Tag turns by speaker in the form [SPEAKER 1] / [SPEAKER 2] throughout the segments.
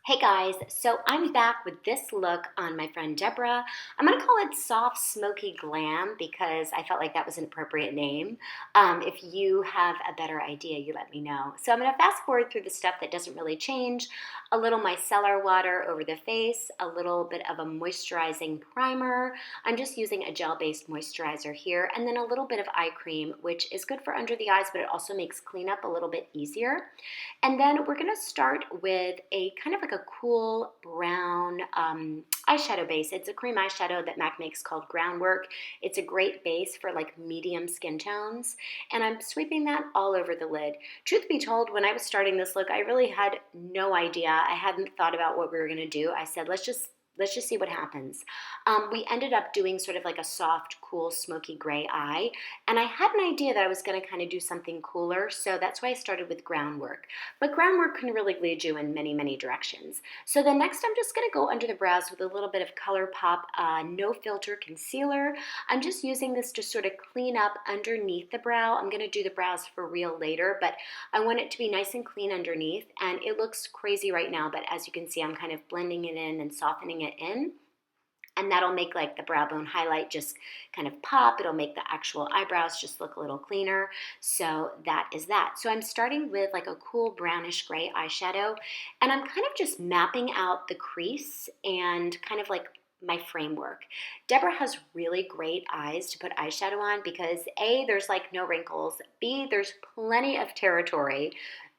[SPEAKER 1] Hey guys, so I'm back with this look on my friend Deborah. I'm gonna call it Soft Smoky Glam because I felt like that was an appropriate name. If you have a better idea, you let me know. So I'm gonna fast forward through the stuff that doesn't really change. A little micellar water over the face, a little bit of a moisturizing primer. I'm just using a gel-based moisturizer here, and then a little bit of eye cream, which is good for under the eyes, but it also makes cleanup a little bit easier. And then we're gonna start with a kind of like a cool brown eyeshadow base. It's a cream eyeshadow that MAC makes called Groundwork. It's a great base for like medium skin tones. And I'm sweeping that all over the lid. Truth be told, when I was starting this look, I really had no idea. I hadn't thought about what we were gonna do. I said, let's just see what happens. We ended up doing sort of like a soft, cool, smoky gray eye. And I had an idea that I was going to kind of do something cooler. So that's why I started with Groundwork. But Groundwork can really lead you in many, many directions. So the next I'm just going to go under the brows with a little bit of ColourPop No Filter Concealer. I'm just using this to sort of clean up underneath the brow. I'm going to do the brows for real later, but I want it to be nice and clean underneath. And it looks crazy right now, but as you can see, I'm kind of blending it in and softening it in, and that'll make like the brow bone highlight just kind of pop. It'll make the actual eyebrows just look a little cleaner. So that is that. So I'm starting with like a cool brownish gray eyeshadow, and I'm kind of just mapping out the crease and kind of like my framework. Deborah has really great eyes to put eyeshadow on because A, there's like no wrinkles, B, there's plenty of territory,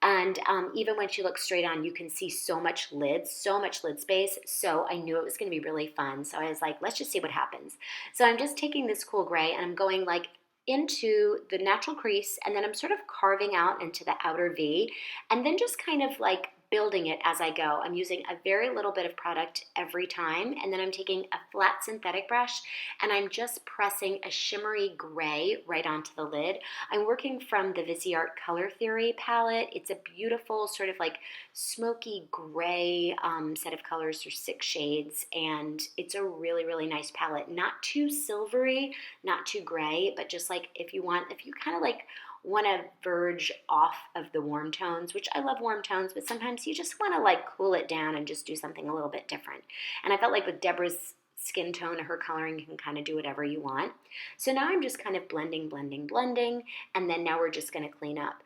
[SPEAKER 1] and even when she looks straight on, you can see so much lid space. So I knew it was going to be really fun. So I was like, let's just see what happens. So I'm just taking this cool gray and I'm going like into the natural crease, and then I'm sort of carving out into the outer V, and then just kind of like building it as I go. I'm using a very little bit of product every time, and then I'm taking a flat synthetic brush and I'm just pressing a shimmery gray right onto the lid. I'm working from the Viseart Color Theory palette. It's a beautiful sort of like smoky gray set of colors. There's 6 shades, and it's a really, really nice palette. Not too silvery, not too gray, but just like if you kind of like want to verge off of the warm tones, which I love warm tones, but sometimes you just want to like cool it down and just do something a little bit different. And I felt like with Deborah's skin tone, her coloring, you can kind of do whatever you want. So now I'm just kind of blending, blending, blending, and then now we're just going to clean up.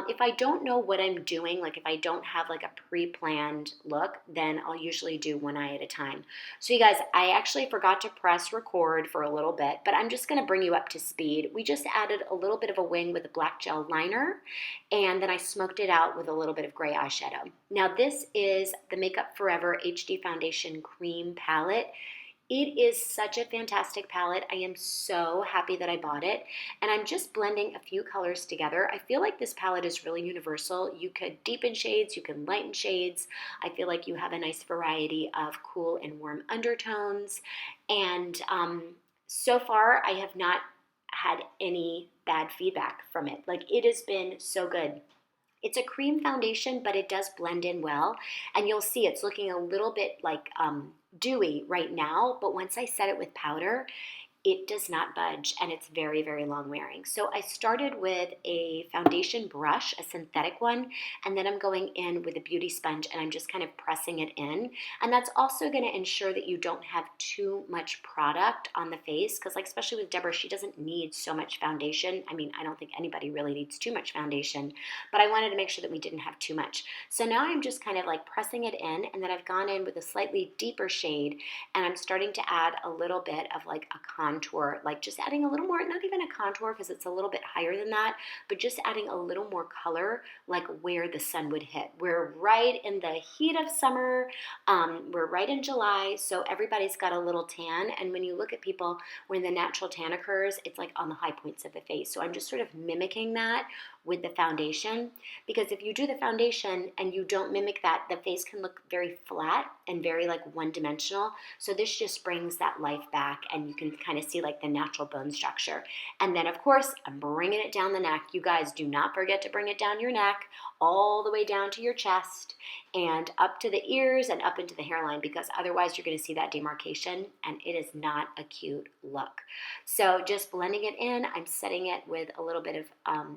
[SPEAKER 1] If I don't know what I'm doing, like if I don't have like a pre-planned look, then I'll usually do one eye at a time. So you guys, I actually forgot to press record for a little bit, but I'm just going to bring you up to speed. We just added a little bit of a wing with a black gel liner, and then I smoked it out with a little bit of gray eyeshadow. Now this is the Makeup Forever HD Foundation Cream Palette. It is such a fantastic palette. I am so happy that I bought it. And I'm just blending a few colors together. I feel like this palette is really universal. You could deepen shades, you can lighten shades. I feel like you have a nice variety of cool and warm undertones. And so far, I have not had any bad feedback from it. Like, it has been so good. It's a cream foundation, but it does blend in well. And you'll see it's looking a little bit like dewy right now, but once I set it with powder, it does not budge, and it's very, very long wearing. So I started with a foundation brush, a synthetic one, and then I'm going in with a beauty sponge and I'm just kind of pressing it in. And that's also going to ensure that you don't have too much product on the face, because like especially with Deborah, she doesn't need so much foundation. I mean, I don't think anybody really needs too much foundation, but I wanted to make sure that we didn't have too much. So now I'm just kind of like pressing it in, and then I've gone in with a slightly deeper shade, and I'm starting to add a little bit of like a contour, like just adding a little more, not even a contour because it's a little bit higher than that, but just adding a little more color, like where the sun would hit. We're right in the heat of summer. We're right in July, so everybody's got a little tan. And when you look at people, when the natural tan occurs, it's like on the high points of the face. So I'm just sort of mimicking that with the foundation, because if you do the foundation and you don't mimic that, the face can look very flat and very like one-dimensional. So this just brings that life back, and you can kind of see like the natural bone structure. And then of course, I'm bringing it down the neck. You guys do not forget to bring it down your neck, all the way down to your chest. and up to the ears and up into the hairline, because otherwise you're going to see that demarcation and it is not a cute look. So just blending it in, I'm setting it with a little bit of,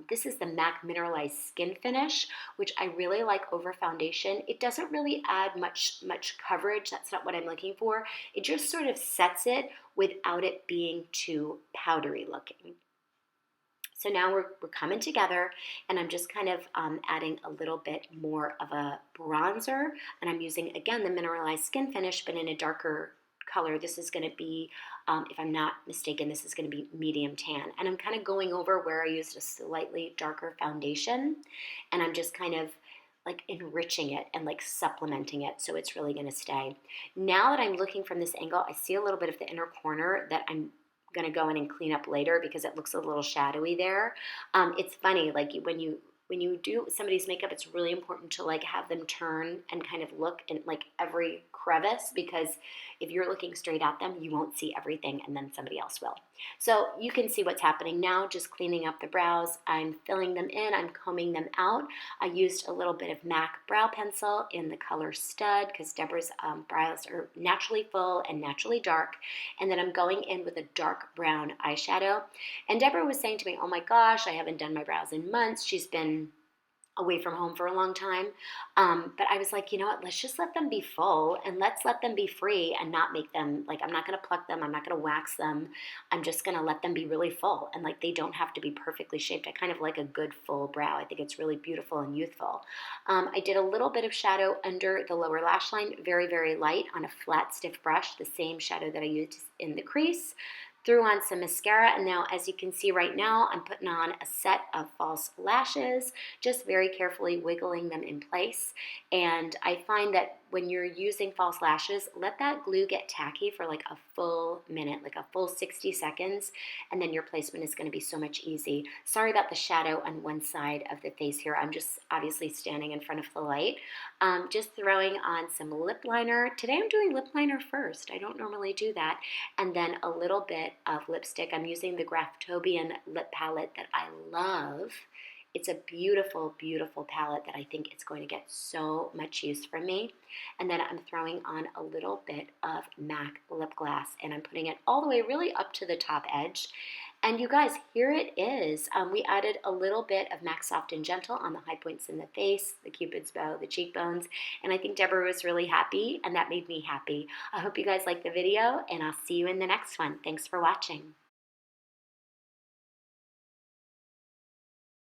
[SPEAKER 1] this is the MAC Mineralized Skin Finish, which I really like over foundation. It doesn't really add much coverage. That's not what I'm looking for. It just sort of sets it without it being too powdery looking. So now we're coming together, and I'm just kind of adding a little bit more of a bronzer, and I'm using, again, the Mineralized Skin Finish, but in a darker color. This is going to be, if I'm not mistaken, this is going to be medium tan. And I'm kind of going over where I used a slightly darker foundation, and I'm just kind of like enriching it and like supplementing it so it's really going to stay. Now that I'm looking from this angle, I see a little bit of the inner corner that I'm going to go in and clean up later because it looks a little shadowy there. It's funny, like when you do somebody's makeup, it's really important to like have them turn and kind of look in like every crevice, because if you're looking straight at them, you won't see everything, and then somebody else will. So you can see what's happening now, just cleaning up the brows. I'm filling them in, I'm combing them out. I used a little bit of MAC brow pencil in the color Stud because Deborah's brows are naturally full and naturally dark. And then I'm going in with a dark brown eyeshadow. And Deborah was saying to me, oh my gosh, I haven't done my brows in months. She's been away from home for a long time. But I was like, you know what, let's just let them be full and let's let them be free and not make them, like, I'm not going to pluck them. I'm not going to wax them. I'm just going to let them be really full. And like, they don't have to be perfectly shaped. I kind of like a good full brow. I think it's really beautiful and youthful. I did a little bit of shadow under the lower lash line, very, very light on a flat, stiff brush, the same shadow that I used in the crease. Threw on some mascara, and now as you can see right now, I'm putting on a set of false lashes, just very carefully wiggling them in place. And I find that when you're using false lashes, let that glue get tacky for like a full minute, like a full 60 seconds, and then your placement is going to be so much easy. Sorry about the shadow on one side of the face here. I'm just obviously standing in front of the light. Just throwing on some lip liner. Today I'm doing lip liner first. I don't normally do that. And then a little bit of lipstick. I'm using the Graftobian lip palette that I love. It's a beautiful, beautiful palette that I think it's going to get so much use from me. And then I'm throwing on a little bit of MAC lip gloss, and I'm putting it all the way really up to the top edge. And you guys, here it is. We added a little bit of MAC Soft and Gentle on the high points in the face, the Cupid's bow, the cheekbones, and I think Deborah was really happy, and that made me happy. I hope you guys liked the video, and I'll see you in the next one. Thanks for watching.